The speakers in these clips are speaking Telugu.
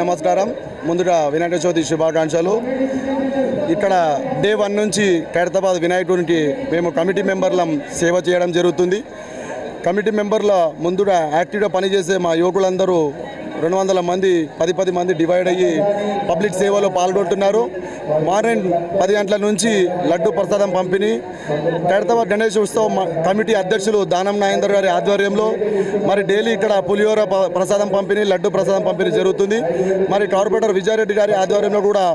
నమస్కారం. ముందుగా వినాయక చవితి శుభాకాంక్షలు. ఇక్కడ డే 1 నుంచి ఖైరతాబాద్ వినాయకునికి మేము కమిటీ మెంబర్లం సేవ చేయడం జరుగుతుంది. కమిటీ మెంబర్ల ముందుగా యాక్టివ్గా పనిచేసే మా యువకులందరూ 200 మంది 10 మంది డివైడ్ అయ్యి పబ్లిక్ సేవలో పాల్గొంటున్నారు. మార్నింగ్ 10 గంటల నుంచి లడ్డు ప్రసాదం పంపిణీ ఖైరతాబాద్ గణేష్ ఉత్సవం కమిటీ అధ్యక్షులు దానం నాగేందర్ గారి ఆధ్వర్యంలో మరి డైలీ ఇక్కడ పులిహోర ప్రసాదం పంపిణీ, లడ్డు ప్రసాదం పంపిణీ జరుగుతుంది. మరి కార్పొరేటర్ విజయారెడ్డి గారి ఆధ్వర్యంలో కూడా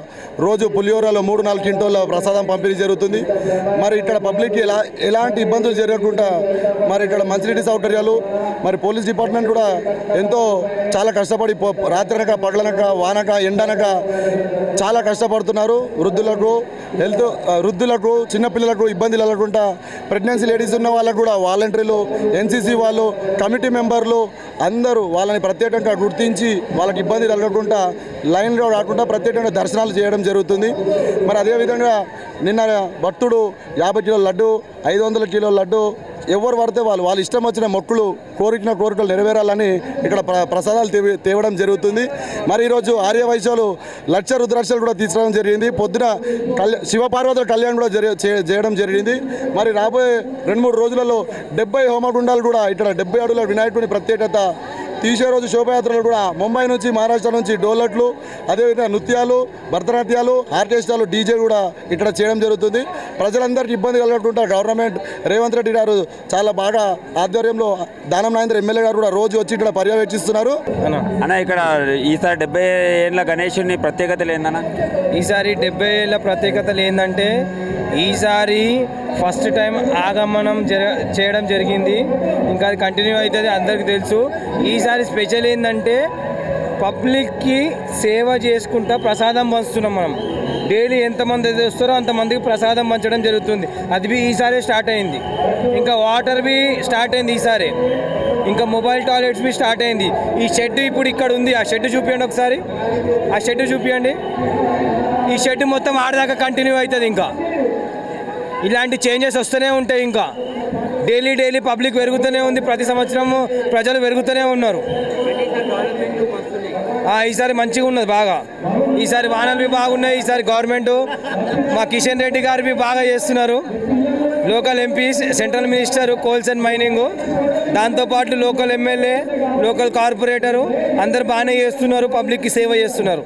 రోజు పులిహోరలో 3-4 క్వింటాల ప్రసాదం పంపిణీ జరుగుతుంది. మరి ఇక్కడ పబ్లిక్కి ఎలాంటి ఇబ్బందులు జరగకుండా మరి ఇక్కడ మంచినీటి సౌకర్యాలు, మరి పోలీస్ డిపార్ట్మెంట్ కూడా ఎంతో చాలా కష్టపడి రాత్రనక పగలనక వానక ఎండనక చాలా కష్టపడుతున్నారు. వృద్ధులకు చిన్నపిల్లలకు ఇబ్బంది కలగకుండా ప్రెగ్నెన్సీ లేడీస్ ఉన్న వాళ్ళకు కూడా వాలంటీర్లు, ఎన్సీసీ వాళ్ళు, కమిటీ మెంబర్లు అందరూ వాళ్ళని ప్రత్యేకంగా గుర్తించి వాళ్ళకి ఇబ్బంది కలగకుండా లైన్లో కాకుండా ప్రత్యేకంగా దర్శనాలు చేయడం జరుగుతుంది. మరి అదేవిధంగా నిన్న భక్తుడు 50 కిలోల లడ్డు, 500 కిలోల లడ్డు ఎవరు పడితే వాళ్ళు ఇష్టం వచ్చిన మొక్కులు కోరికలు నెరవేరాలని ఇక్కడ ప్రసాదాలు తేవడం జరుగుతుంది. మరి ఈరోజు ఆర్యవైశ్యులు లక్ష రుద్రాక్షలు కూడా తీసుకోవడం జరిగింది. పొద్దున శివపార్వతుల కళ్యాణం కూడా చేయడం జరిగింది. మరి రాబోయే 2-3 రోజులలో 70 హోమగుండాలు కూడా ఇక్కడ 70 అడుగుల వినాయకుని ప్రత్యేకత తీసే రోజు శోభయాత్రలు కూడా ముంబై నుంచి, మహారాష్ట్ర నుంచి డోలట్లు, అదేవిధంగా నృత్యాలు, భరతనాట్యాలు, ఆర్కెస్ట్రాలు, డీజే కూడా ఇక్కడ చేయడం జరుగుతుంది. ప్రజలందరికీ ఇబ్బంది కలగకుండా గవర్నమెంట్ రేవంత్ రెడ్డి గారు చాలా బాగా ఆధ్వర్యంలో దానం నాగేంద్ర ఎమ్మెల్యే గారు కూడా రోజు వచ్చి ఇక్కడ పర్యవేక్షిస్తున్నారు. అన్న ఇక్కడ ఈసారి 70 ఏళ్ళ గణేశుని ప్రత్యేకతలు ఏందన్న? ఈసారి 70 ఏళ్ళ ప్రత్యేకతలు ఏంటంటే ఈసారి ఫస్ట్ టైం ఆగమనం చేయడం జరిగింది. ఇంకా అది కంటిన్యూ అవుతుంది, అందరికీ తెలుసు. ఈసారి స్పెషల్ ఏంటంటే పబ్లిక్కి సేవ చేసుకుంటా ప్రసాదం పంచుతున్నాం. మనం డైలీ ఎంతమంది వస్తారో అంతమందికి ప్రసాదం పంచడం జరుగుతుంది. అది ఈసారి స్టార్ట్ అయింది. ఇంకా వాటర్ స్టార్ట్ అయింది ఈసారి. ఇంకా మొబైల్ టాయిలెట్స్ స్టార్ట్ అయింది. ఈ షెడ్ ఇప్పుడు ఇక్కడ ఉంది. ఆ షెడ్ చూపించండి ఒకసారి. ఆ షెడ్ చూపించండి. ఈ షెడ్ మొత్తం ఆడదాకా కంటిన్యూ అవుతుంది. ఇంకా ఇలాంటి చేంజెస్ వస్తూనే ఉంటాయి. ఇంకా డైలీ పబ్లిక్ పెరుగుతూనే ఉంది. ప్రతి సంవత్సరం ప్రజలు పెరుగుతూనే ఉన్నారు. ఈసారి మంచిగా ఉన్నది బాగా. ఈసారి వాహనాలు బాగున్నాయి. ఈసారి గవర్నమెంట్ మా కిషన్ రెడ్డి గారు బాగా చేస్తున్నారు. Local MP, central minister coals and mining, దాంతోపాటు లోకల్ ఎమ్మెల్యే, లోకల్ కార్పొరేటరు అందరు బాగానే చేస్తున్నారు. పబ్లిక్కి సేవ చేస్తున్నారు.